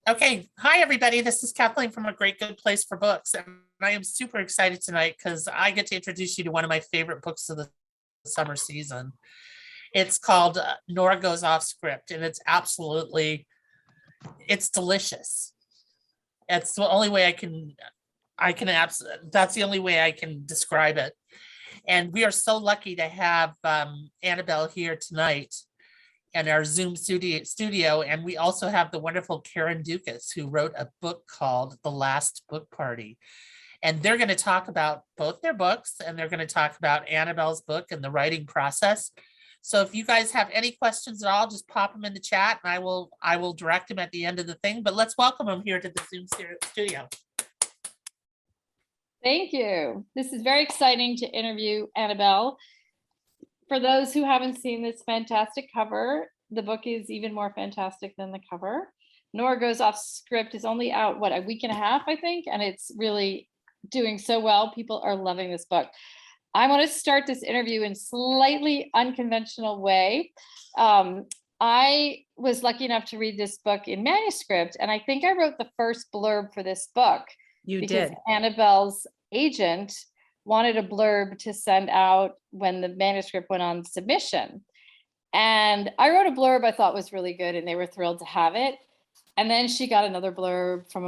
Okay, hi everybody. This is Kathleen from A Great Good Place for Books, and I am super excited tonight because I get to introduce you to one of my favorite books of the summer season. It's called Nora Goes Off Script, and it's delicious. It's the only way that's the only way I can describe it. And we are so lucky to have Annabel here tonight in our Zoom studio. And we also have the wonderful Karen Dukess, who wrote a book called The Last Book Party. And they're going to talk about both their books, and they're going to talk about Annabel's book and the writing process. So if you guys have any questions at all, just pop them in the chat and I will direct them at the end of the thing. But let's welcome them here to the Zoom studio. Thank you. This is very exciting to interview Annabel. For those who haven't seen this fantastic cover, the book is even more fantastic than the cover. Nora Goes Off Script is only out, a week and a half, I think, and it's really doing so well. People are loving this book. I want to start this interview in slightly unconventional way. I was lucky enough to read this book in manuscript, and I think I wrote the first blurb for this book. You did. Annabel's agent wanted a blurb to send out when the manuscript went on submission. And I wrote a blurb I thought was really good, and they were thrilled to have it. And then she got another blurb from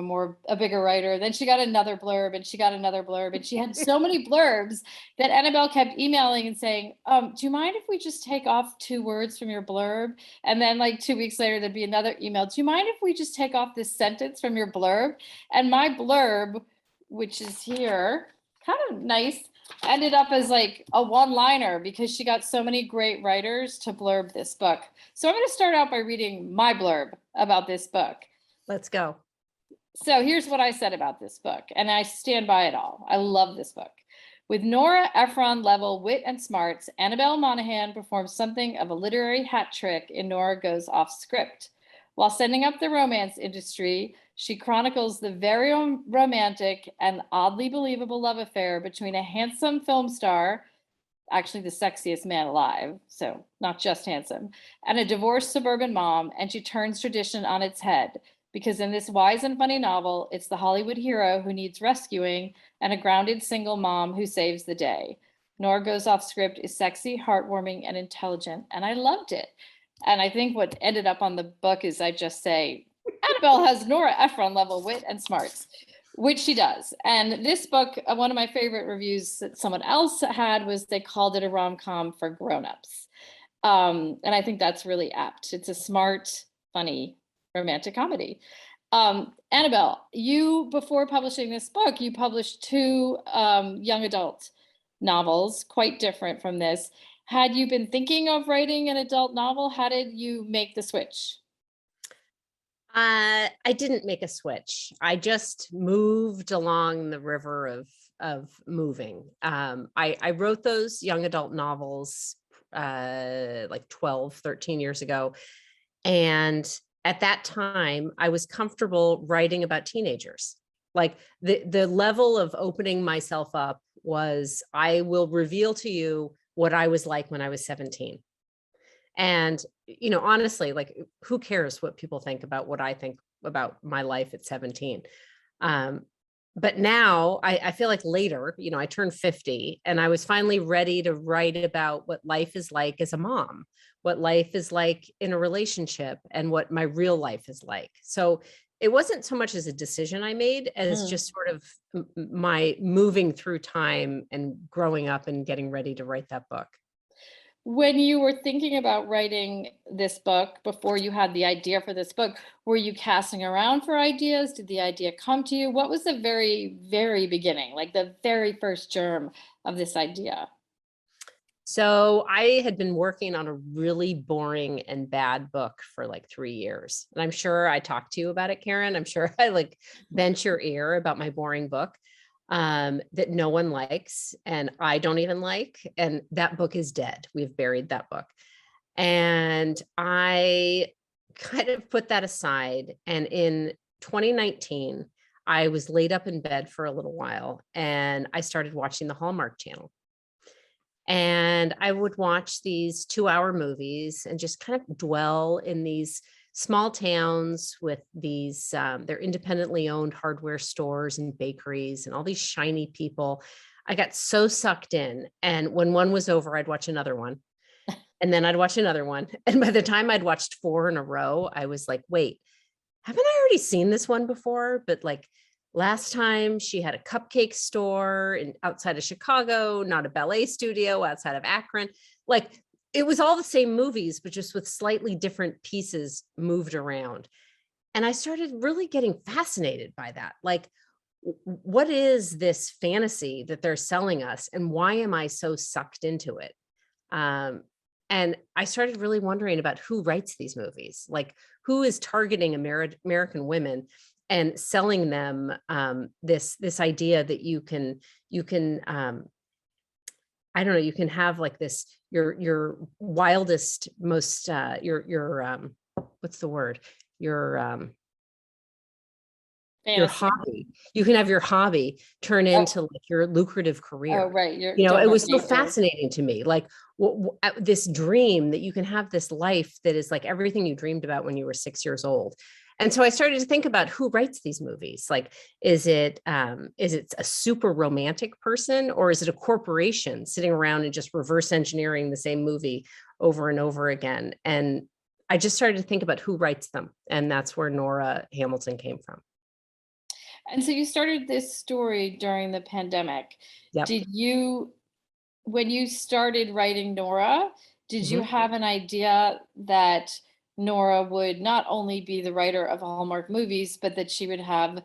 a bigger writer. Then she got another blurb, and she got another blurb. And she had so many blurbs that Annabel kept emailing and saying, do you mind if we just take off 2 words from your blurb? And then like 2 weeks later, there'd be another email. Do you mind if we just take off this sentence from your blurb? And my blurb, which is here, kind of nice, ended up as like a one-liner because she got so many great writers to blurb this book. So I'm going to start out by reading my blurb about this book. Let's go. So here's what I said about this book, and I stand by it all. I love this book. With Nora Ephron level wit and smarts, Annabel Monaghan performs something of a literary hat trick in Nora Goes Off Script. While sending up the romance industry, she chronicles the very romantic and oddly believable love affair between a handsome film star, actually the sexiest man alive, so not just handsome, and a divorced suburban mom, and she turns tradition on its head. Because in this wise and funny novel, it's the Hollywood hero who needs rescuing and a grounded single mom who saves the day. Nora Goes Off Script is sexy, heartwarming, and intelligent, and I loved it. And I think what ended up on the book is I just say, Annabel has Nora Ephron level wit and smarts, which she does. And this book, one of my favorite reviews that someone else had was they called it a rom-com for grownups. And I think that's really apt. It's a smart, funny, romantic comedy. Annabel, you, before publishing this book, you published 2 young adult novels, quite different from this. Had you been thinking of writing an adult novel? How did you make the switch? I didn't make a switch. I just moved along the river of moving. I wrote those young adult novels like 12, 13 years ago. And at that time, I was comfortable writing about teenagers. Like the level of opening myself up was, I will reveal to you what I was like when I was 17. And, honestly, like, who cares what people think about what I think about my life at 17? But now I feel like later, I turned 50 and I was finally ready to write about what life is like as a mom, what life is like in a relationship, and what my real life is like. So it wasn't so much as a decision I made as just sort of my moving through time and growing up and getting ready to write that book. When you were thinking about writing this book, before you had the idea for this book, were you casting around for ideas? Did the idea come to you? What was the very, very beginning, like the very first germ of this idea? So I had been working on a really boring and bad book for like 3 years. And I'm sure I talked to you about it, Karen. I'm sure I like bent your ear about my boring book that no one likes and I don't even like. And that book is dead. We've buried that book. And I kind of put that aside. And in 2019, I was laid up in bed for a little while and I started watching the Hallmark Channel. And I would watch these 2-hour movies and just kind of dwell in these small towns with these, they're independently owned hardware stores and bakeries and all these shiny people. I got so sucked in. And when one was over, I'd watch another one. And then I'd watch another one. And by the time I'd watched 4 in a row, I was like, wait, haven't I already seen this one before? But like last time she had a cupcake store outside of Chicago, not a ballet studio outside of Akron. Like it was all the same movies, but just with slightly different pieces moved around. And I started really getting fascinated by that. Like, what is this fantasy that they're selling us? And why am I so sucked into it? And I started really wondering about who writes these movies, like who is targeting American women and selling them this idea that you can I don't know, you can have like this your wildest, most your what's the word, your hobby. You can have your hobby turn into like your lucrative career. Oh, right. It was so fascinating to me. Like this dream that you can have this life that is like everything you dreamed about when you were 6 years old. And so I started to think about who writes these movies. Like, is it a super romantic person, or is it a corporation sitting around and just reverse engineering the same movie over and over again? And I just started to think about who writes them. And that's where Nora Hamilton came from. And so you started this story during the pandemic. Yep. When you started writing Nora, did you have an idea that Nora would not only be the writer of Hallmark movies, but that she would have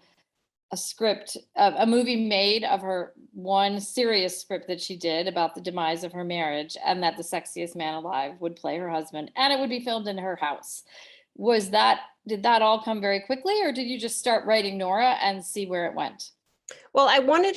a script, a movie made of her, one serious script that she did about the demise of her marriage, and that the sexiest man alive would play her husband, and it would be filmed in her house? Did that all come very quickly, or did you just start writing Nora and see where it went? Well, I wanted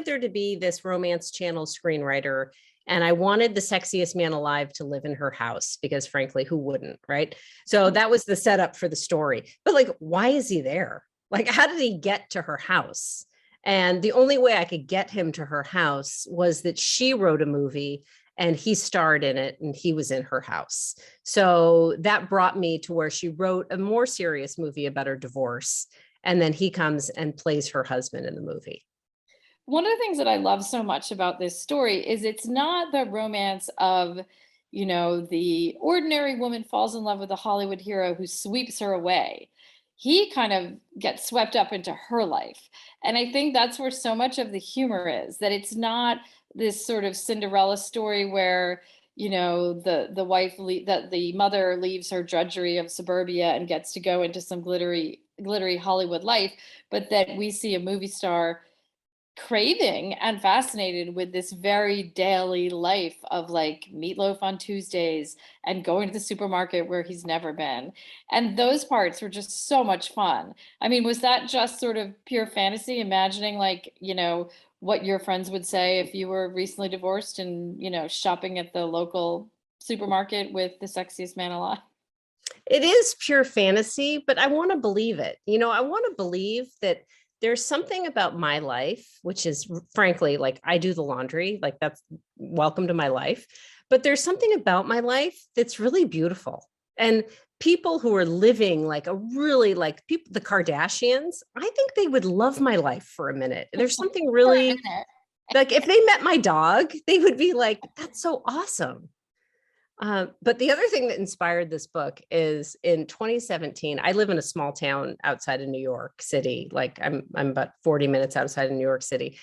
there to be this romance channel screenwriter, and I wanted the sexiest man alive to live in her house, because frankly, who wouldn't, right? So that was the setup for the story. But like, why is he there? Like, how did he get to her house? And the only way I could get him to her house was that she wrote a movie and he starred in it and he was in her house. So that brought me to where she wrote a more serious movie about her divorce. And then he comes and plays her husband in the movie. One of the things that I love so much about this story is it's not the romance of, the ordinary woman falls in love with a Hollywood hero who sweeps her away. He kind of gets swept up into her life. And I think that's where so much of the humor is, that it's not this sort of Cinderella story where, the wife, that the mother leaves her drudgery of suburbia and gets to go into some glittery Hollywood life, but that we see a movie star craving and fascinated with this very daily life of like meatloaf on Tuesdays and going to the supermarket where he's never been. And those parts were just so much fun. I mean, was that just sort of pure fantasy, imagining like, what your friends would say if you were recently divorced and, shopping at the local supermarket with the sexiest man alive? It is pure fantasy, but I want to believe it. I want to believe that there's something about my life, which is frankly, like I do the laundry, like that's welcome to my life. But there's something about my life that's really beautiful. And people who are living like the Kardashians, I think they would love my life for a minute. There's something really like, if they met my dog, they would be like, that's so awesome. But the other thing that inspired this book is in 2017, I live in a small town outside of New York City. Like I'm about 40 minutes outside of New York City.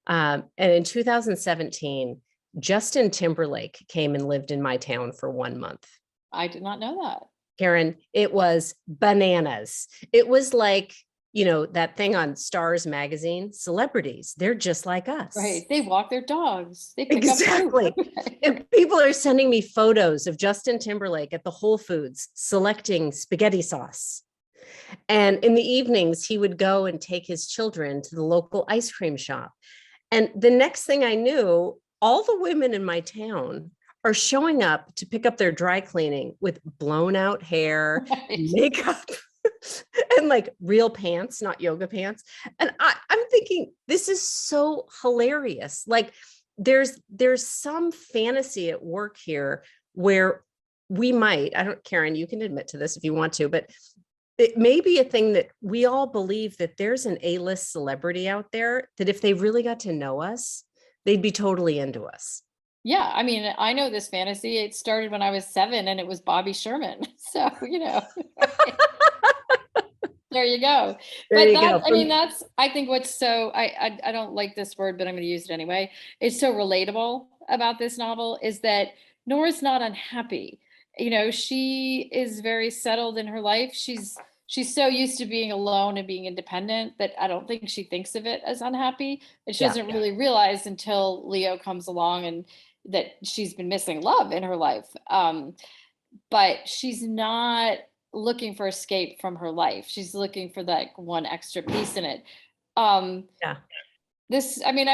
And in 2017, Justin Timberlake came and lived in my town for 1 month. I did not know that. Karen, it was bananas. It was like, that thing on Stars magazine, celebrities, they're just like us. Right. They walk their dogs. They pick exactly. up food. And people are sending me photos of Justin Timberlake at the Whole Foods selecting spaghetti sauce. And in the evenings, he would go and take his children to the local ice cream shop. And the next thing I knew, all the women in my town are showing up to pick up their dry cleaning with blown out hair, right, makeup, and like real pants, not yoga pants. And I'm thinking, this is so hilarious. Like there's some fantasy at work here where we might, I don't, Karen, you can admit to this if you want to, but it may be a thing that we all believe that there's an A-list celebrity out there that if they really got to know us, they'd be totally into us. Yeah, I mean, I know this fantasy. It started when I was 7 and it was Bobby Sherman. So, there you go. There But you go. I mean, that's, I think what's so, I don't like this word, but I'm going to use it anyway. It's so relatable about this novel is that Nora's not unhappy. She is very settled in her life. She's so used to being alone and being independent that I don't think she thinks of it as unhappy. And she doesn't really realize until Leo comes along and that she's been missing love in her life. But she's not looking for escape from her life. She's looking for that one extra piece in it. I've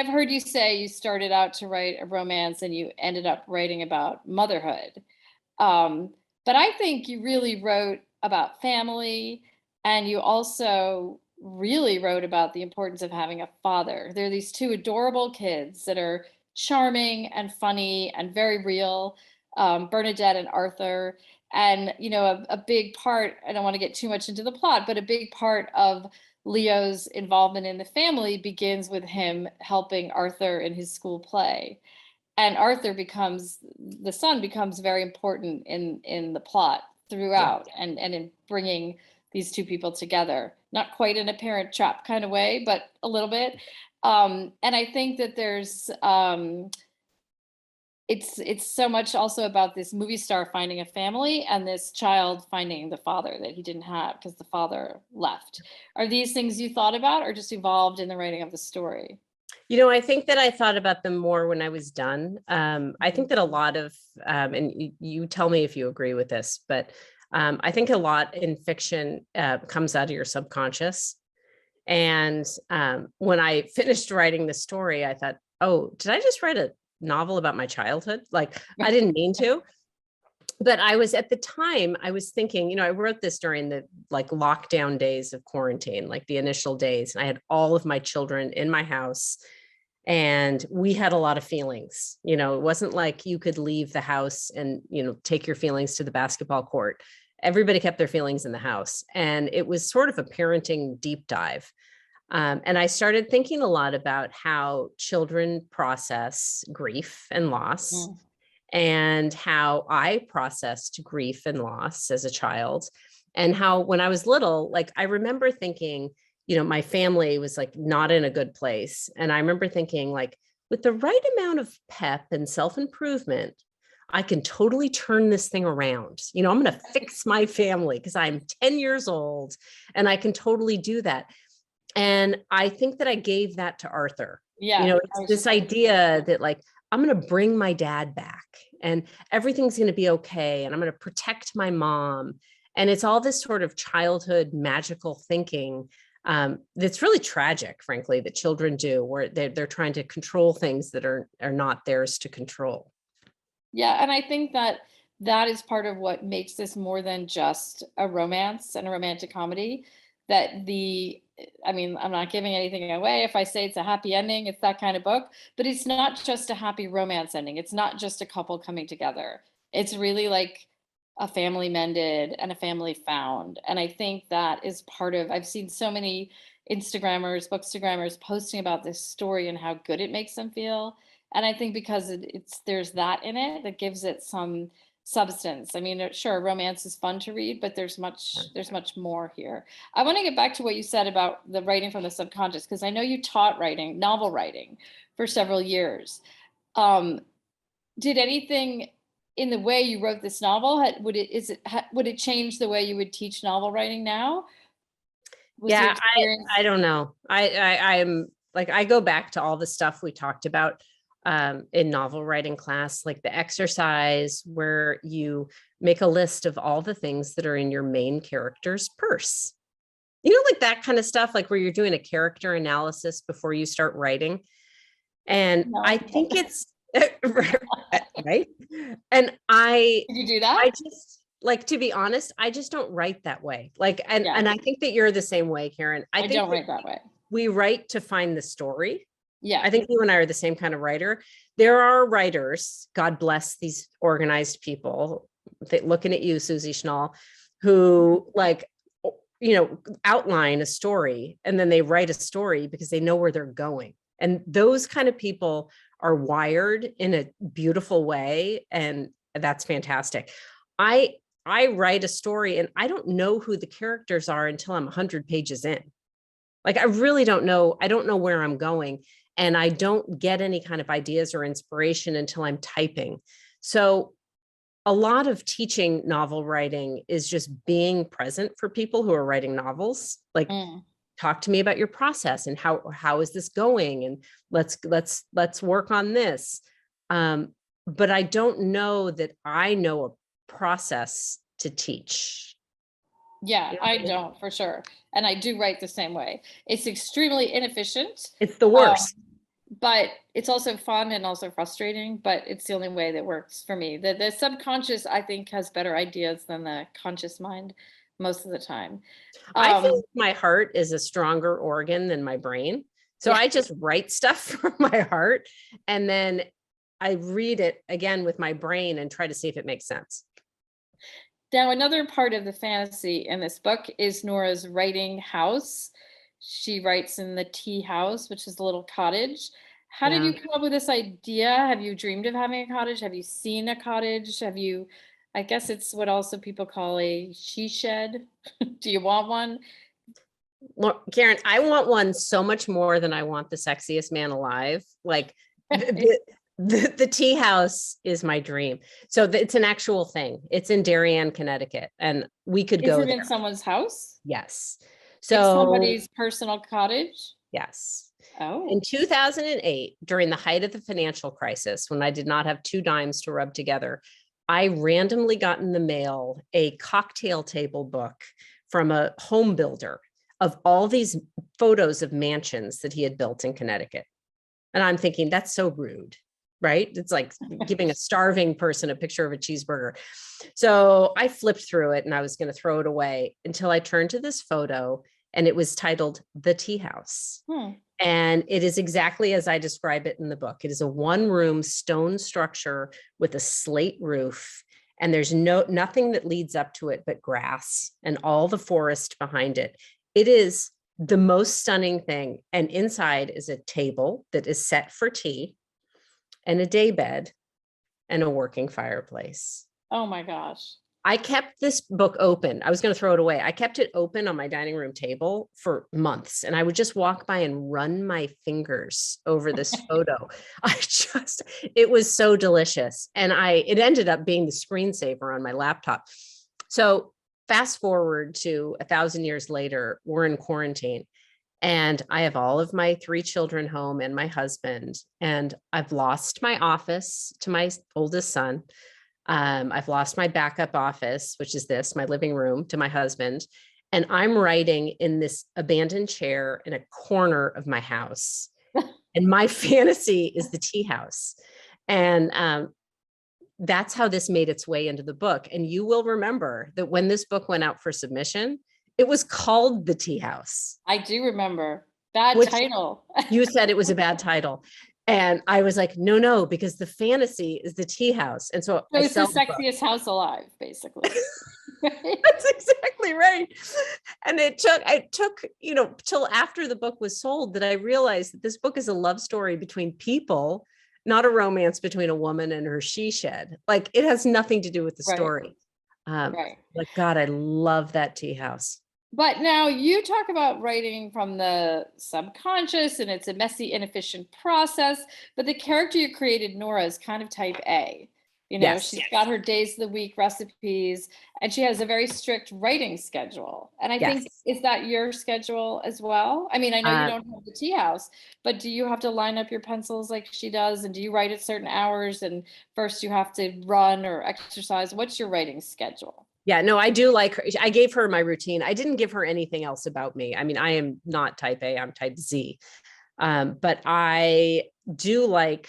heard you say you started out to write a romance and you ended up writing about motherhood. But I think you really wrote about family, and you also really wrote about the importance of having a father. There are these two adorable kids that are charming and funny and very real, Bernadette and Arthur. And, a big part, I don't want to get too much into the plot, but a big part of Leo's involvement in the family begins with him helping Arthur in his school play. And Arthur the son becomes very important in the plot throughout and in bringing these two people together, not quite in a Parent Trap kind of way, but a little bit. And I think that there's, it's so much also about this movie star finding a family and this child finding the father that he didn't have because the father left. Are these things you thought about or just evolved in the writing of the story? I think that I thought about them more when I was done. I think that a lot of, and you tell me if you agree with this, but I think a lot in fiction comes out of your subconscious. And when I finished writing the story, I thought, oh, did I just write a novel about my childhood? Like, I didn't mean to. But I was at the time, I was thinking, I wrote this during the lockdown days of quarantine, like the initial days. And I had all of my children in my house and we had a lot of feelings. It wasn't like you could leave the house and, take your feelings to the basketball court. Everybody kept their feelings in the house. And it was sort of a parenting deep dive. And I started thinking a lot about how children process grief and loss. And how I processed grief and loss as a child, and how when I was little, I remember thinking, my family was not in a good place. And I remember thinking with the right amount of pep and self-improvement, I can totally turn this thing around. I'm going to fix my family because I'm 10 years old and I can totally do that. And I think that I gave that to Arthur. Yeah. It's this idea that I'm going to bring my dad back and everything's going to be okay. And I'm going to protect my mom. And it's all this sort of childhood magical thinking that's really tragic, frankly, that children do, where they're trying to control things that are not theirs to control. Yeah. And I think that is part of what makes this more than just a romance and a romantic comedy. I'm not giving anything away if I say it's a happy ending, it's that kind of book, but it's not just a happy romance ending. It's not just a couple coming together. It's really like a family mended and a family found. And I think that is part of, I've seen so many Instagrammers, bookstagrammers posting about this story and how good it makes them feel. And I think because there's that in it that gives it some substance. I mean, sure, romance is fun to read, but there's much more here. I want to get back to what you said about the writing from the subconscious, because I know you taught novel writing for several years. Did anything in the way you wrote this novel, would it change the way you would teach novel writing now? I don't know. I'm I go back to all the stuff we talked about in novel writing class, like the exercise where you make a list of all the things that are in your main character's purse. That kind of stuff, where you're doing a character analysis before you start writing. And no. I think it's right. And did you do that? I just to be honest, I just don't write that way. And I think that you're the same way, Karen. I don't write that way. We write to find the story. Yeah. I think you and I are the same kind of writer. There are writers, God bless these organized people, looking at you, Susie Schnall, who like, outline a story and then they write a story because they know where they're going. And those kind of people are wired in a beautiful way. And that's fantastic. I write a story and I don't know who the characters are until I'm 100 pages in. Like, I really don't know. I don't know where I'm going. And I don't get any kind of ideas or inspiration until I'm typing. So a lot of teaching novel writing is just being present for people who are writing novels. Like, talk to me about your process and how is this going? And let's work on this. But I don't know that I know a process to teach. Yeah, I don't, for sure. And I do write the same way. It's extremely inefficient. It's the worst. But it's also fun and also frustrating, but it's the only way that works for me. The subconscious, I think, has better ideas than the conscious mind most of the time. I think my heart is a stronger organ than my brain. So I just write stuff from my heart and then I read it again with my brain and try to see if it makes sense. Now, another part of the fantasy in this book is Nora's writing house. She writes in the tea house, which is a little cottage. How did you come up with this idea? Have you dreamed of having a cottage? Have you seen a cottage? Have you, I guess it's what also people call a she shed. Do you want one? Look, Karen, I want one so much more than I want the sexiest man alive. Like the tea house is my dream. So it's an actual thing. It's in Darien, Connecticut, and we could go Is it there. in someone's house? Yes. So it's somebody's personal cottage? Yes. Oh. In 2008, during the height of the financial crisis, when I did not have 2 dimes to rub together, I randomly got in the mail a cocktail table book from a home builder of all these photos of mansions that he had built in Connecticut. And I'm thinking, that's so rude, right? It's like giving a starving person a picture of a cheeseburger. So I flipped through it and I was going to throw it away until I turned to this photo and it was titled The Tea House. And it is exactly as I describe it in the book. It is a 1-room stone structure with a slate roof. And there's nothing that leads up to it but grass and all the forest behind it. It is the most stunning thing. And inside is a table that is set for tea and a daybed and a working fireplace. Oh my gosh. I kept this book open. I was going to throw it away. I kept it open on my dining room table for months. And I would just walk by and run my fingers over this photo. It was so delicious. And it ended up being the screensaver on my laptop. So fast forward to 1,000 years later, we're in quarantine. And I have all of my 3 children home and my husband. And I've lost my office to my oldest son. I've lost my backup office, which is my living room, to my husband. And I'm writing in this abandoned chair in a corner of my house. And my fantasy is the tea house. And that's how this made its way into the book. And you will remember that when this book went out for submission, it was called The Tea House. I do remember. Bad title. You said it was a bad title. And I was like, no, because the fantasy is the tea house. And so it's the sexiest house alive, basically. That's exactly right. And it took, till after the book was sold that I realized that this book is a love story between people, not a romance between a woman and her she shed. Like, it has nothing to do with the story. Like, God, I love that tea house. But now you talk about writing from the subconscious and it's a messy, inefficient process, but the character you created, Nora, is kind of type A. She's got her days of the week recipes and she has a very strict writing schedule. And I think, is that your schedule as well? I mean, I know you don't have the tea house, but do you have to line up your pencils like she does? And do you write at certain hours and first you have to run or exercise? What's your writing schedule? Yeah, no, I do like her. I gave her my routine. I didn't give her anything else about me. I mean, I am not type A, I'm type Z. But I do like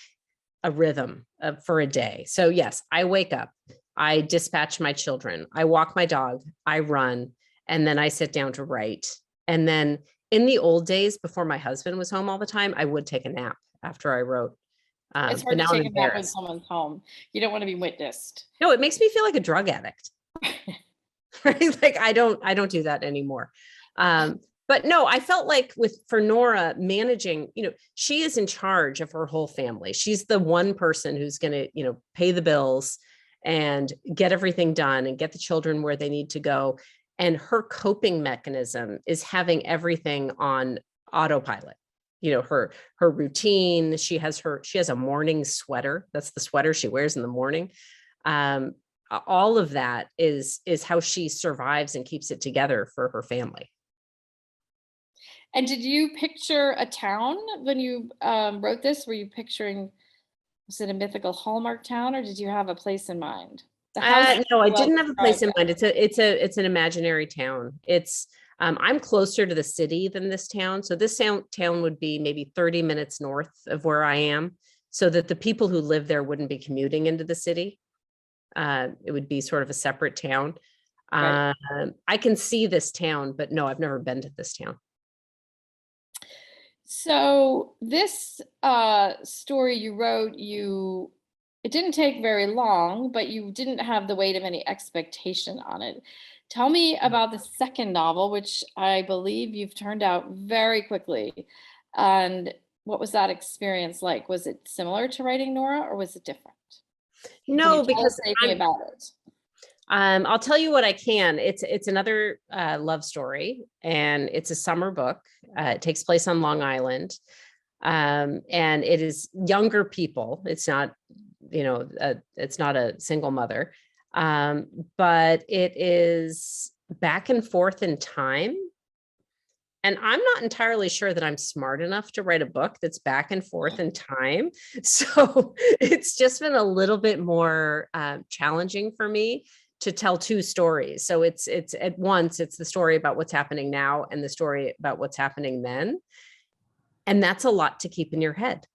a rhythm for a day. So yes, I wake up, I dispatch my children, I walk my dog, I run, and then I sit down to write. And then in the old days, before my husband was home all the time, I would take a nap after I wrote. It's but hard to now I'm take a nap when embarrassed. someone's home. You don't want to be witnessed. No, it makes me feel like a drug addict. Right? Like I don't do that anymore. But no, I felt like for Nora managing, she is in charge of her whole family. She's the one person who's going to, pay the bills and get everything done and get the children where they need to go. And her coping mechanism is having everything on autopilot. Her routine. She has a morning sweater. That's the sweater she wears in the morning. All of that is how she survives and keeps it together for her family. And did you picture a town when you wrote this? Were you picturing, was it a mythical Hallmark town, or did you have a place in mind? No, I didn't have a place in mind. It's an imaginary town. I'm closer to the city than this town. So this town would be maybe 30 minutes north of where I am, so that the people who live there wouldn't be commuting into the city. It would be sort of a separate town. Right. I can see this town, but no, I've never been to this town. So this story you wrote, it didn't take very long, but you didn't have the weight of any expectation on it. Tell me about the second novel, which I believe you've turned out very quickly. And what was that experience like? Was it similar to writing Nora, or was it different? No, because about it. I'll tell you what I can. It's another love story, and it's a summer book. It takes place on Long Island, and it is younger people. It's not, it's not a single mother, but it is back and forth in time. And I'm not entirely sure that I'm smart enough to write a book that's back and forth in time. So it's just been a little bit more challenging for me to tell two stories. So it's at once, it's the story about what's happening now and the story about what's happening then. And that's a lot to keep in your head.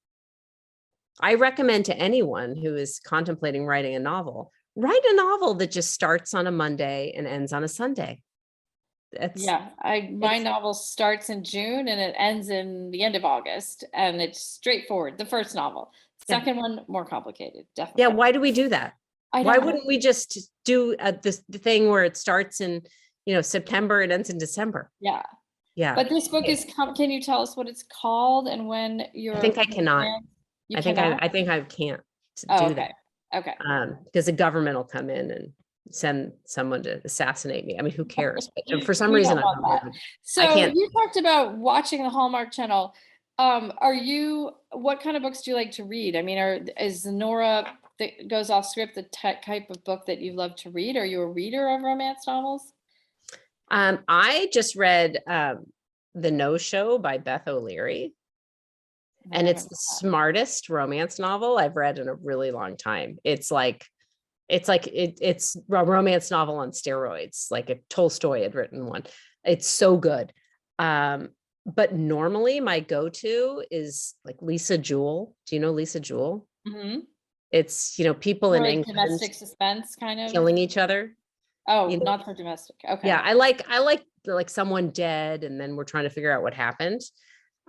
I recommend to anyone who is contemplating writing a novel, write a novel that just starts on a Monday and ends on a Sunday. My novel starts in June and it ends in the end of August, and it's straightforward. The first novel, second one, more complicated. Definitely. Yeah. Why do we do that? Why wouldn't we just do the thing where it starts in, September and ends in December? Yeah. Yeah. But this book is, can you tell us what it's called and when you're? I think I cannot. I think I can't do that. Okay. Because the government will come in and send someone to assassinate me. I mean, who cares? But for some reason, So you talked about watching the Hallmark Channel. What kind of books do you like to read? I mean, is Nora that Goes Off Script the type of book that you love to read? Are you a reader of romance novels? I just read The No Show by Beth O'Leary. And it's the smartest romance novel I've read in a really long time. It's a romance novel on steroids, like if Tolstoy had written one. It's so good. But normally my go-to is like Lisa Jewell. Do you know Lisa Jewell? Mm-hmm. It's, people in England, domestic suspense kind of killing each other. Oh, not for domestic. Okay. Yeah, I like someone dead and then we're trying to figure out what happened.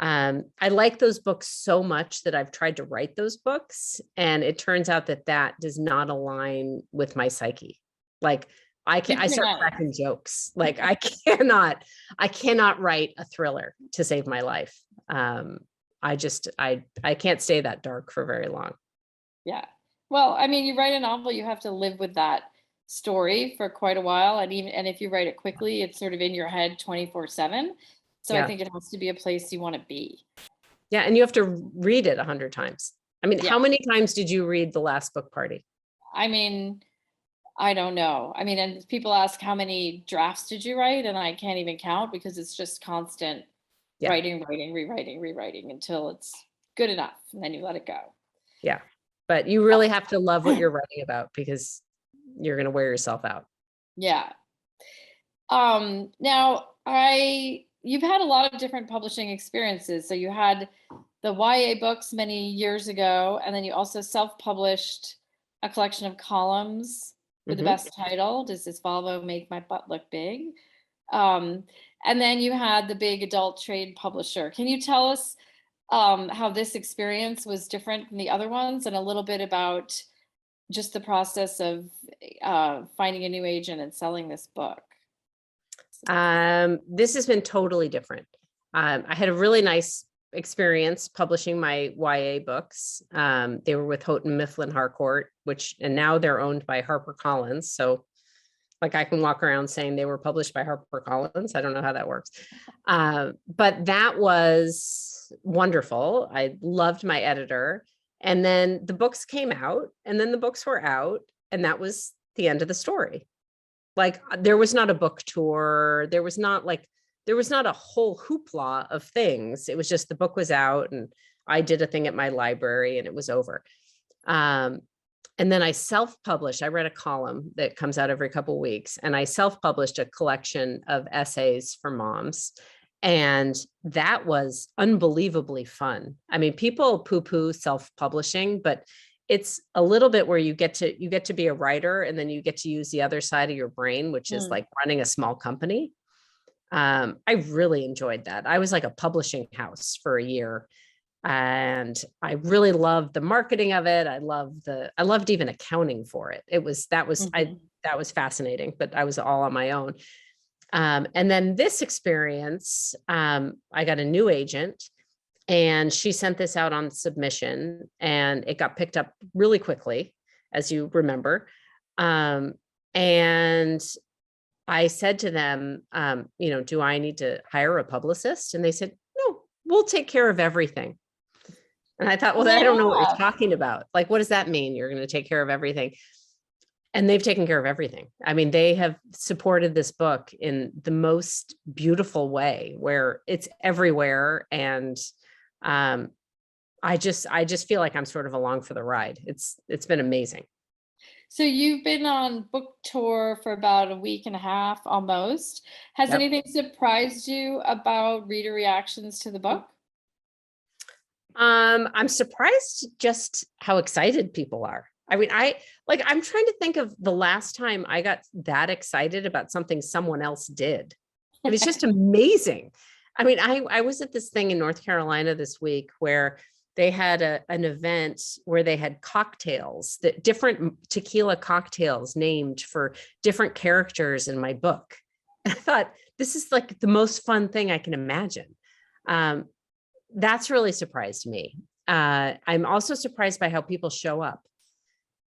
I like those books so much that I've tried to write those books, and it turns out that does not align with my psyche. Like I start cracking jokes. Like I cannot write a thriller to save my life. I can't stay that dark for very long. Yeah. Well, I mean, you write a novel, you have to live with that story for quite a while. And if you write it quickly, it's sort of in your head 24/7. So I think it has to be a place you want to be. Yeah. And you have to read it 100 times. I mean, how many times did you read The Last Book Party? I mean, I don't know. I mean, and people ask how many drafts did you write? And I can't even count because it's just constant writing, rewriting until it's good enough. And then you let it go. Yeah. But you really have to love what you're writing about because you're going to wear yourself out. Yeah. Now you've had a lot of different publishing experiences. So you had the YA books many years ago, and then you also self-published a collection of columns with the best title, Does This Volvo Make My Butt Look Big? And then you had the big adult trade publisher. Can you tell us how this experience was different from the other ones, and a little bit about just the process of finding a new agent and selling this book. This has been totally different. I had a really nice experience publishing my YA books. They were with Houghton Mifflin Harcourt, and now they're owned by HarperCollins. So like I can walk around saying they were published by HarperCollins. I don't know how that works. But that was wonderful. I loved my editor. And then the books came out, and then the books were out, and that was the end of the story. Like there was not a book tour. There was not a whole hoopla of things. It was just the book was out, and I did a thing at my library, and it was over. And then I self-published. I read a column that comes out every couple of weeks, and I self-published a collection of essays for moms. And that was unbelievably fun. I mean, people poo-poo self-publishing, but it's a little bit where you get to be a writer, and then you get to use the other side of your brain, which is like running a small company. I really enjoyed that. I was like a publishing house for a year. And I really loved the marketing of it. I loved even accounting for it. That was fascinating, but I was all on my own. And then this experience, I got a new agent, and she sent this out on submission, and it got picked up really quickly, as you remember. And I said to them, do I need to hire a publicist? And they said, no, we'll take care of everything. And I thought, well, I don't know what you're talking about. Like, what does that mean? You're going to take care of everything? And they've taken care of everything. I mean, they have supported this book in the most beautiful way, where it's everywhere. And I just feel like I'm sort of along for the ride. It's been amazing. So you've been on book tour for about a week and a half almost. Has anything surprised you about reader reactions to the book? I'm surprised just how excited people are. I mean, I'm trying to think of the last time I got that excited about something someone else did. And it's just amazing. I mean, I was at this thing in North Carolina this week where they had an event where they had cocktails, that different tequila cocktails named for different characters in my book. And I thought, this is like the most fun thing I can imagine. That's really surprised me. I'm also surprised by how people show up.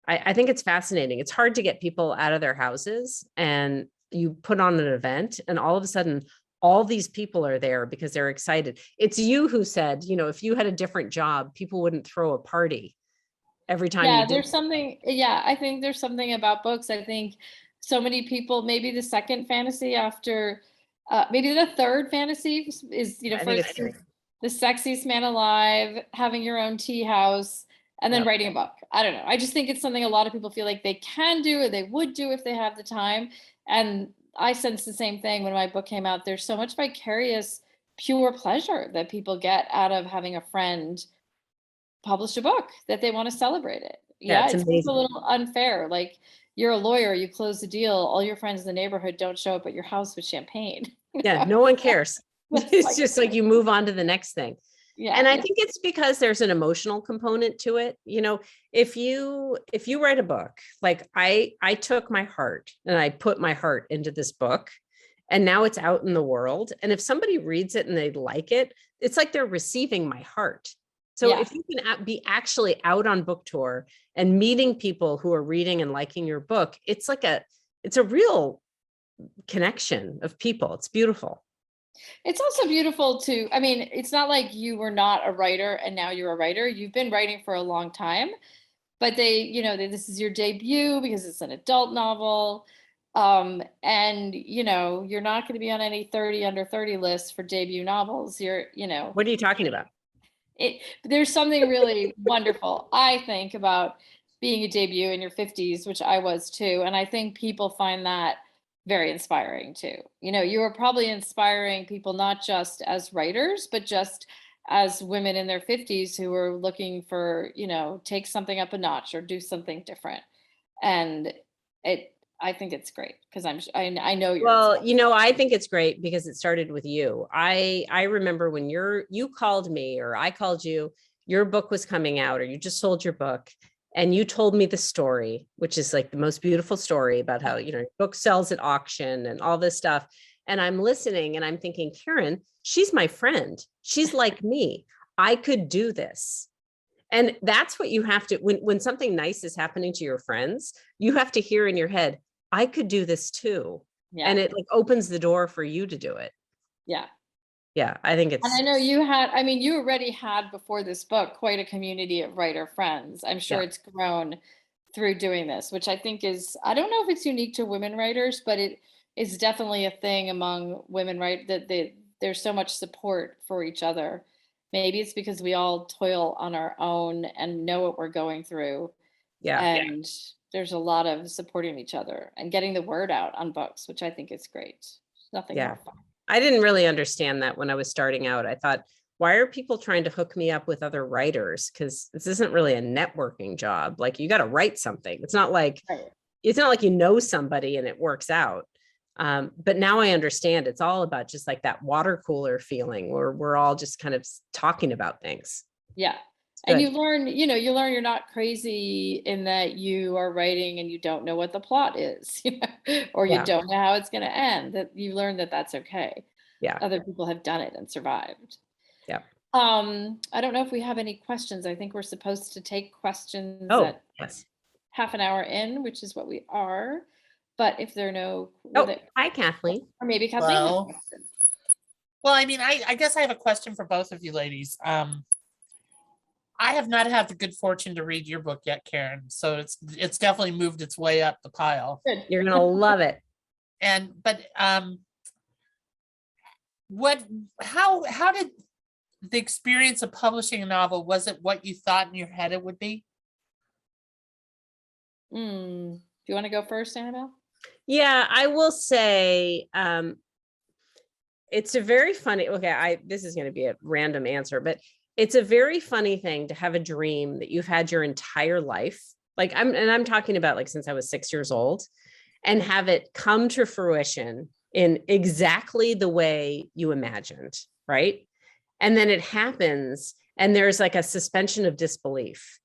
I think it's fascinating. It's hard to get people out of their houses, and you put on an event, and all of a sudden, all these people are there because they're excited. It's you who said, if you had a different job, people wouldn't throw a party every time. Yeah, I think there's something about books. I think so many people, maybe the second fantasy after, maybe the third fantasy is, first the sexiest man alive, having your own tea house, and then writing a book. I don't know. I just think it's something a lot of people feel like they can do, or they would do if they have the time. And I sense the same thing when my book came out. There's so much vicarious, pure pleasure that people get out of having a friend publish a book, that they want to celebrate it. Yeah, it's a little unfair. Like, you're a lawyer, you close the deal, all your friends in the neighborhood don't show up at your house with champagne. Yeah, no one cares. It's just like you move on to the next thing. Yeah. And I think it's because there's an emotional component to it. If you write a book, like I took my heart and I put my heart into this book, and now it's out in the world. And if somebody reads it and they like it, it's like they're receiving my heart. So if you can be actually out on book tour and meeting people who are reading and liking your book, it's a real connection of people. It's beautiful. It's also beautiful it's not like you were not a writer and now you're a writer. You've been writing for a long time, but this is your debut because it's an adult novel. And you're not going to be on any 30 under 30 lists for debut novels. What are you talking about? There's something really wonderful, I think, about being a debut in your 50s, which I was too. And I think people find that very inspiring too. You are probably inspiring people, not just as writers, but just as women in their 50s who are looking for, take something up a notch or do something different. And I think it's great because I know you're. Well, you know, I think it's great because it started with you. I remember when you called me or I called you, your book was coming out or you just sold your book and you told me the story, which is like the most beautiful story about how, you know, your book sells at auction and all this stuff. And I'm listening and I'm thinking, Karen, she's my friend. She's like me. I could do this. And that's what you have to, when something nice is happening to your friends, you have to hear in your head, I could do this too. Yeah. And it like opens the door for you to do it. Yeah. Yeah. I think And I know you had, I mean, you already had before this book, quite a community of writer friends. I'm sure it's grown through doing this, which I think is, I don't know if it's unique to women writers, but it is definitely a thing among women, right? That there's so much support for each other. Maybe it's because we all toil on our own and know what we're going through. Yeah. And there's a lot of supporting each other and getting the word out on books, which I think is great. Nothing more fun. I didn't really understand that when I was starting out. I thought, why are people trying to hook me up with other writers? Because this isn't really a networking job. Like you got to write something. It's not like you know somebody and it works out. But now I understand it's all about just like that water cooler feeling where we're all just kind of talking about things. Yeah. And you learn you're not crazy in that you are writing and you don't know what the plot is, or you don't know how it's going to end. That you learn that that's okay. Yeah. Other people have done it and survived. Yeah. I don't know if we have any questions. I think we're supposed to take questions at half an hour in, which is what we are. But if there are no, hi Kathleen. Or maybe Kathleen has a question. Well, I mean, I guess I have a question for both of you ladies. I have not had the good fortune to read your book yet, Karen. So it's definitely moved its way up the pile. Good. You're gonna love it. But how did the experience of publishing a novel, was it what you thought in your head it would be? Do you want to go first, Annabelle? Yeah, I will say it's a very funny, this is going to be a random answer, but it's a very funny thing to have a dream that you've had your entire life. Like I'm talking about like since I was 6 years old, and have it come to fruition in exactly the way you imagined, right? And then it happens and there's like a suspension of disbelief.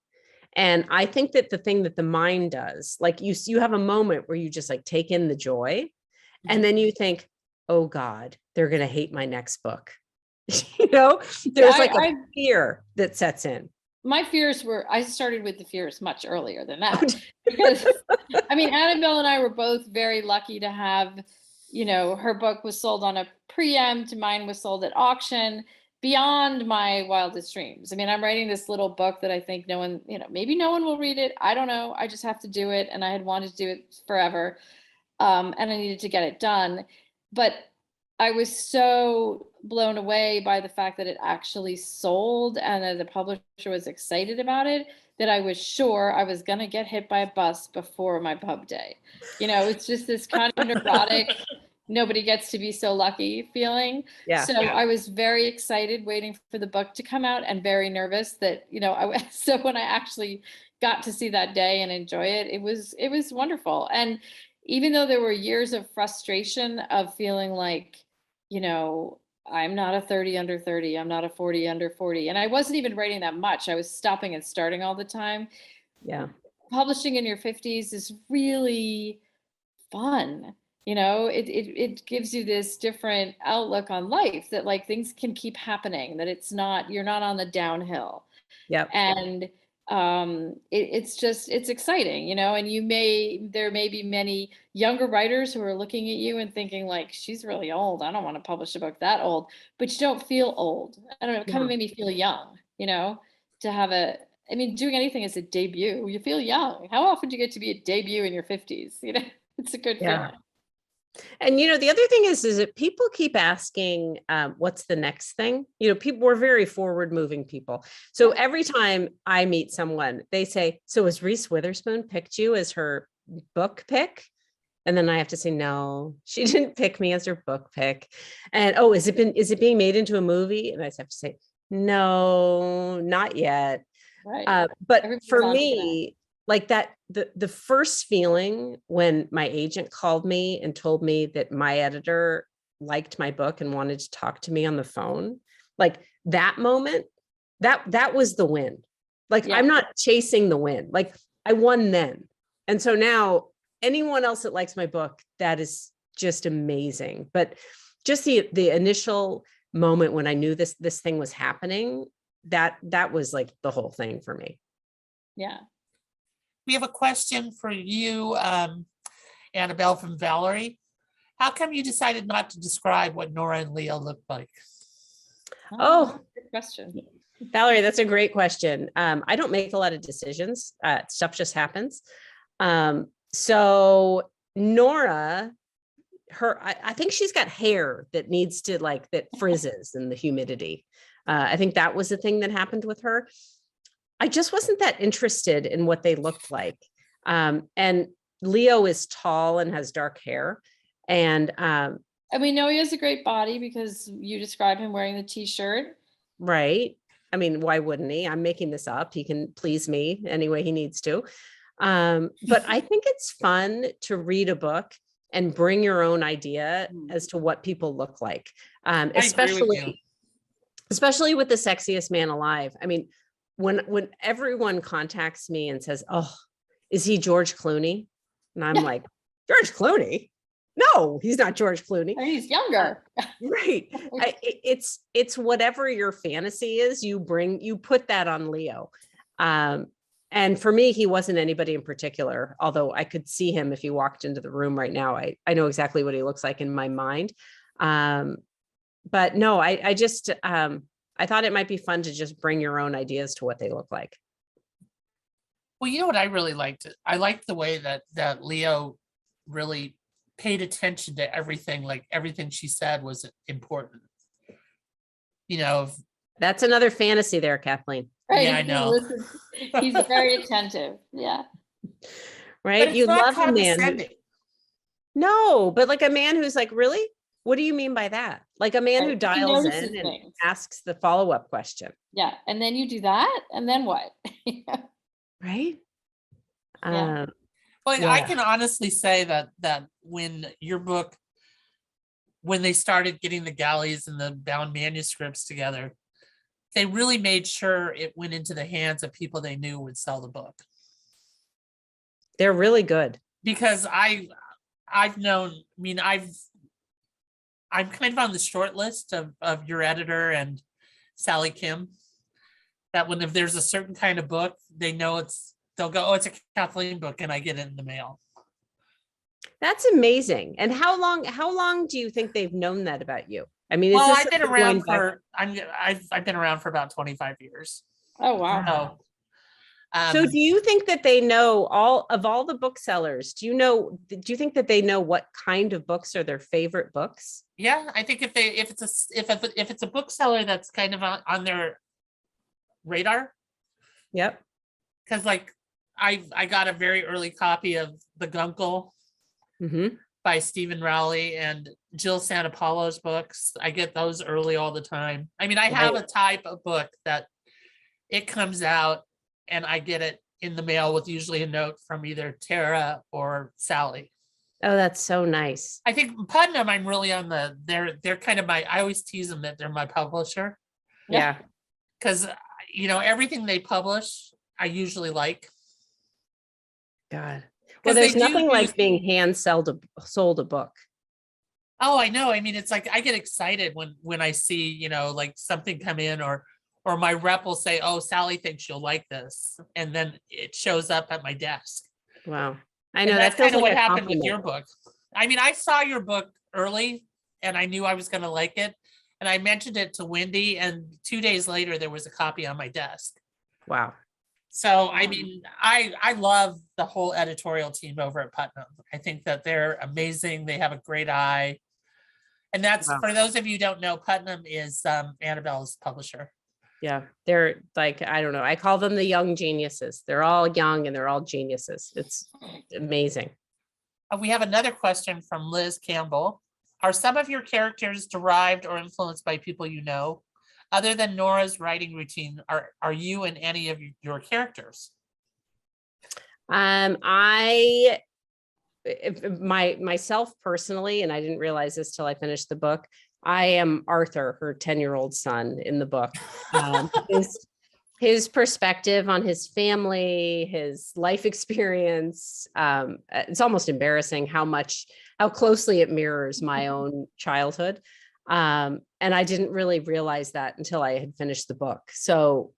And I think that the thing that the mind does, like you have a moment where you just like take in the joy and then you think, oh God, they're going to hate my next book. There's a fear that sets in. My fears I started with the fears much earlier than that. Because I mean, Annabelle and I were both very lucky to have, her book was sold on a preempt, mine was sold at auction, beyond my wildest dreams. I mean, I'm writing this little book that I think no one, maybe no one will read it. I don't know. I just have to do it. And I had wanted to do it forever. And I needed to get it done. But I was so blown away by the fact that it actually sold and that the publisher was excited about it, that I was sure I was going to get hit by a bus before my pub day. It's just this kind of neurotic, nobody gets to be so lucky feeling. Yeah. So I was very excited waiting for the book to come out and very nervous that, so when I actually got to see that day and enjoy it, it was wonderful. And even though there were years of frustration of feeling like, I'm not a 30 under 30, I'm not a 40 under 40. And I wasn't even writing that much. I was stopping and starting all the time. Yeah. Publishing in your 50s is really fun. It gives you this different outlook on life that like things can keep happening, that you're not on the downhill. Yeah. And it's exciting, and there may be many younger writers who are looking at you and thinking like, she's really old. I don't want to publish a book that old, but you don't feel old. I don't know. It kind of made me feel young, to have doing anything as a debut, you feel young. How often do you get to be a debut in your 50s? It's a good feeling. And, the other thing is that people keep asking, what's the next thing? People were very forward moving people. So every time I meet someone, they say, so has Reese Witherspoon picked you as her book pick? And then I have to say, no, she didn't pick me as her book pick. And, is it being made into a movie? And I just have to say, no, not yet. Right. But for me, like that, the first feeling when my agent called me and told me that my editor liked my book and wanted to talk to me on the phone, like that moment, that was the win. Like, Yeah. I'm not chasing the win. Like, I won then. And so now anyone else that likes my book, that is just amazing. But just the initial moment when I knew this thing was happening, that was like the whole thing for me. Yeah. We have a question for you, Annabelle, from Valerie. How come you decided not to describe what Nora and Leo look like? Oh, good question. Valerie, that's a great question. I don't make a lot of decisions. Stuff just happens. So Nora, I think she's got hair that needs to that frizzes in the humidity. I think that was the thing that happened with her. I just wasn't that interested in what they looked like. And Leo is tall and has dark hair. And we know he has a great body because you describe him wearing the t-shirt. Right. I mean, why wouldn't he? I'm making this up. He can please me any way he needs to. But I think it's fun to read a book and bring your own idea as to what people look like. Especially with the sexiest man alive. I mean, when everyone contacts me and says, "Oh, is he George Clooney?" And I'm like, "George Clooney? No, he's not George Clooney. He's younger." Right. It's whatever your fantasy is, you put that on Leo. And for me, he wasn't anybody in particular, although I could see him if he walked into the room right now. I know exactly what he looks like in my mind. But no, I just I thought it might be fun to just bring your own ideas to what they look like. Well, you know what I really liked? I liked the way that Leo really paid attention to everything. Like everything she said was important. You know, that's another fantasy there, Kathleen. Right. Yeah, I know. He's very attentive. Yeah. Right. You love a man. No, but like a man who's like, really? What do you mean by that? Like a man who dials in and asks the follow-up question. Yeah. And then you do that. And then what? Right. Yeah. Well, yeah. I can honestly say that when your book, when they started getting the galleys and the bound manuscripts together, they really made sure it went into the hands of people they knew would sell the book. They're really good. Because I've known, I mean, I'm kind of on the short list of your editor and Sally Kim, that if there's a certain kind of book, they know they'll go, "Oh, it's a Kathleen book," and I get it in the mail. That's amazing. And how long do you think they've known that about you? I mean, I've been around I've been around for about 25 years. Oh, wow. So do you think that they know all the booksellers? Do you think that they know what kind of books are their favorite books? Yeah, I think if it's a bookseller that's kind of on their radar. Yep. Because I got a very early copy of The Guncle by Stephen Rowley and Jill Santapolo's books. I get those early all the time. I mean, I have a type of book that it comes out and I get it in the mail with usually a note from either Tara or Sally. Oh, that's so nice. I think Putnam, I'm really on they're kind of I always tease them that they're my publisher. Yeah. Because, everything they publish, I usually like. God. Well, there's nothing like being hand sold a book. Oh, I know. I mean, it's like I get excited when I see, something come in or my rep will say, "Oh, Sally thinks you'll like this." And then it shows up at my desk. Wow. I know that's kind of what happened with your book. I mean, I saw your book early and I knew I was going to like it. And I mentioned it to Wendy, and 2 days later, there was a copy on my desk. Wow. So, I mean, I love the whole editorial team over at Putnam. I think that they're amazing. They have a great eye. And that's, for those of you who don't know, Putnam is Annabelle's publisher. Yeah, they're like, I don't know. I call them the young geniuses. They're all young and they're all geniuses. It's amazing. We have another question from Liz Campbell. Are some of your characters derived or influenced by people you know? Other than Nora's writing routine, are you and any of your characters? I myself personally, and I didn't realize this till I finished the book, I am Arthur, her 10-year-old son in the book. His perspective on his family, his life experience, it's almost embarrassing how closely it mirrors my own childhood. And I didn't really realize that until I had finished the book. So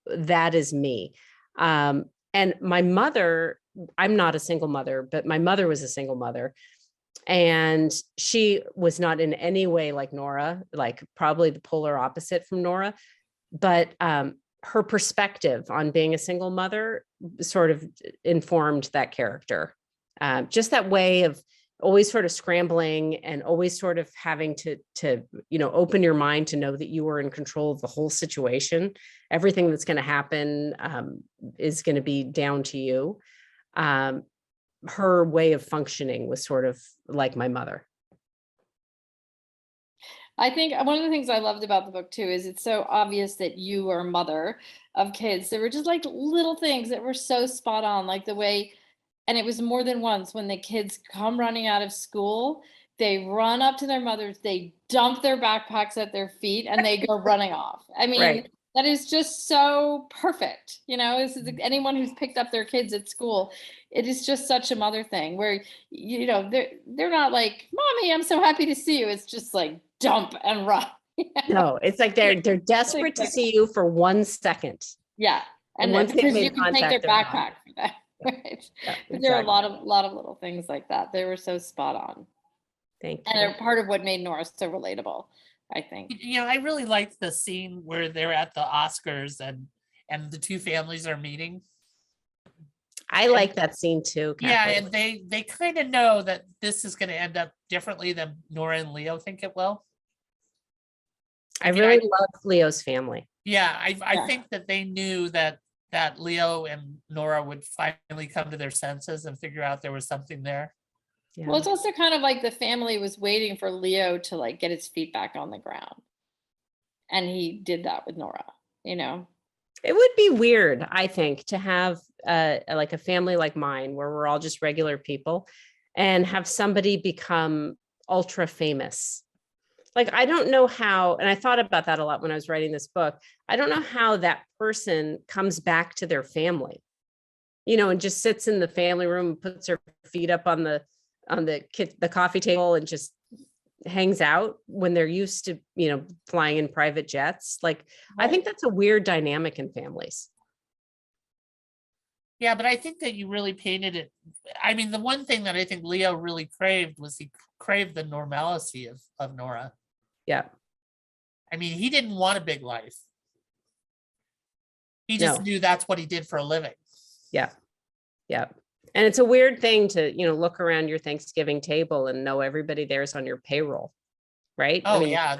that is me. And my mother, I'm not a single mother, but my mother was a single mother. And she was not in any way like Nora, like probably the polar opposite from Nora. But her perspective on being a single mother sort of informed that character. Just that way of always sort of scrambling and always sort of having to open your mind to know that you were in control of the whole situation. Everything that's going to happen is going to be down to you. Her way of functioning was sort of like my mother. I think one of the things I loved about the book too is it's so obvious that you are a mother of kids. There were just like little things that were so spot on, like the way, and it was more than once when the kids come running out of school, they run up to their mothers, they dump their backpacks at their feet, and they go running off. I mean, Right. that is just so perfect. This is anyone who's picked up their kids at school. It is just such a mother thing where, they're not like, "Mommy, I'm so happy to see you." It's just like dump and run. No, it's like they're desperate to see you for 1 second. Yeah. And once because they've you made can take their contact, they're gone. backpack for that. Right. Yeah, But there are a exactly. lot of little things like that. They were so spot on. Thank And you. they're part of what made Nora so relatable, I think. I really liked the scene where they're at the Oscars and the two families are meeting. I like that scene too, Yeah, Kathleen. and they kind of know that this is going to end up differently than Nora and Leo think it will. I really love Leo's family. Yeah, I Yeah. think that they knew that Leo and Nora would finally come to their senses and figure out there was something there. Yeah. Well, it's also kind of like the family was waiting for Leo to like get his feet back on the ground. And he did that with Nora, It would be weird, I think, to have like a family like mine where we're all just regular people and have somebody become ultra famous. Like, I don't know how, and I thought about that a lot when I was writing this book. I don't know how that person comes back to their family, and just sits in the family room and puts her feet up on the coffee table and just hangs out when they're used to, flying in private jets. Like, I think that's a weird dynamic in families. Yeah, but I think that you really painted it. I mean, the one thing that I think Leo really craved was he craved the normalcy of Nora. Yeah. I mean, he didn't want a big life. He just knew that's what he did for a living. Yeah. Yeah. And it's a weird thing to, look around your Thanksgiving table and know everybody there's on your payroll. Right. Oh, yeah,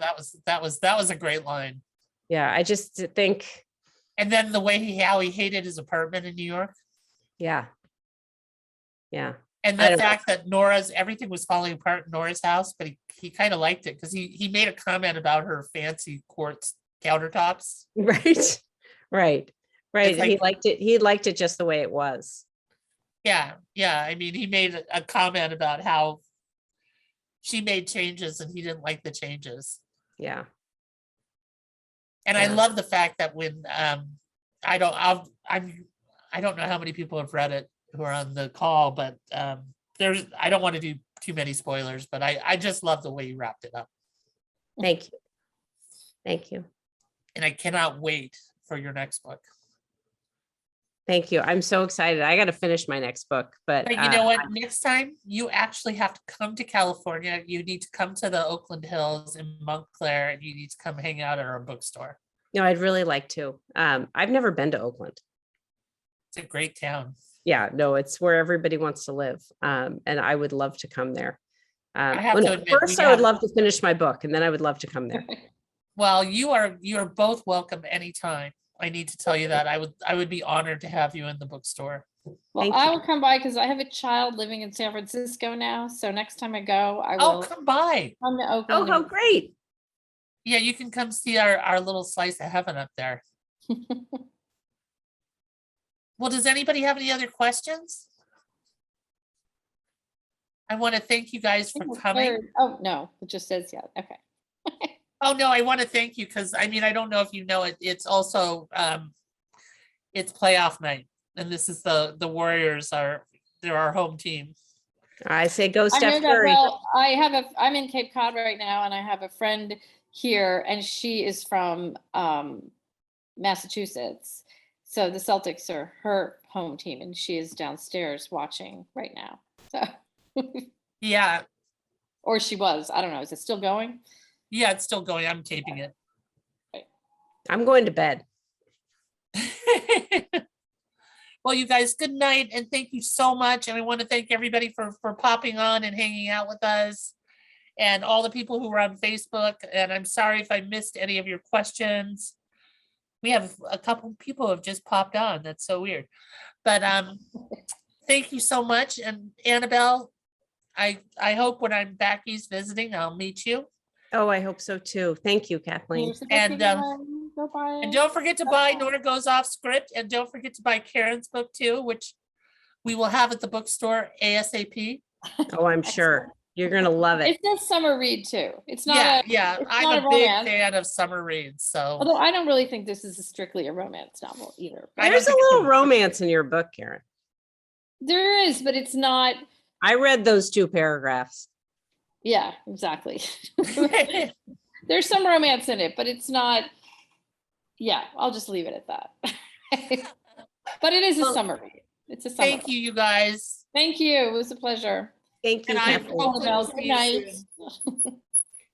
that was a great line. Yeah. I just think. And then the way how he hated his apartment in New York. Yeah. Yeah. And the fact that everything was falling apart in Nora's house, but he kind of liked it because he made a comment about her fancy quartz countertops. Right. Right. Right. Like, he liked it. He liked it just the way it was. Yeah. Yeah. I mean, he made a comment about how she made changes and he didn't like the changes. Yeah. And I love the fact that when I don't know how many people have read it who are on the call, but I don't want to do too many spoilers, but I just love the way you wrapped it up. Thank you. Thank you. And I cannot wait for your next book. Thank you. I'm so excited. I got to finish my next book, but you know what? Next time you actually have to come to California. You need to come to the Oakland Hills in Montclair, and you need to come hang out at our bookstore. No, I'd really like to. I've never been to Oakland. It's a great town. Yeah, no, it's where everybody wants to live. And I would love to come there. I would love to finish my book, and then I would love to come there. Well, you are both welcome anytime. I need to tell you that I would be honored to have you in the bookstore. Well, I will come by because I have a child living in San Francisco now. So next time I go, I will come by. Come to Oakland. Oh, how great. Yeah, you can come see our little slice of heaven up there. Well, does anybody have any other questions? I want to thank you guys for coming. Oh, no, it just says, yeah, okay. Oh, no, I want to thank you because I mean, I don't know if you know it. It's also it's playoff night. And this is the Warriors they're our home team. I say go I know Steph that Curry. well. I'm in Cape Cod right now, and I have a friend here, and she is from Massachusetts. So the Celtics are her home team, and she is downstairs watching right now. So Yeah. or she was. I don't know. Is it still going? Yeah, it's still going. I'm taping it. I'm going to bed. Well, you guys, good night and thank you so much. And I want to thank everybody for popping on and hanging out with us and all the people who were on Facebook. And I'm sorry if I missed any of your questions. We have a couple people who have just popped on. That's so weird. But thank you so much. And Annabelle, I hope when I'm back east visiting, I'll meet you. Oh, I hope so too. Thank you, Kathleen. And don't forget to buy Nora Goes Off Script, and don't forget to buy Karen's book too, which we will have at the bookstore ASAP. Oh, I'm sure you're going to love it. It's a summer read too. It's not I'm a big fan of summer reads. So although I don't really think this is strictly a romance novel either. There's a little romance in your book, Karen. There is, but it's not. I read those 2 paragraphs. Yeah, exactly. There's some romance in it, but it's not. Yeah, I'll just leave it at that. But it is a summer read. It's a summer. Thank you, you guys. Thank you. It was a pleasure. Thank you, And I Kathleen. hope to Good see you night. soon.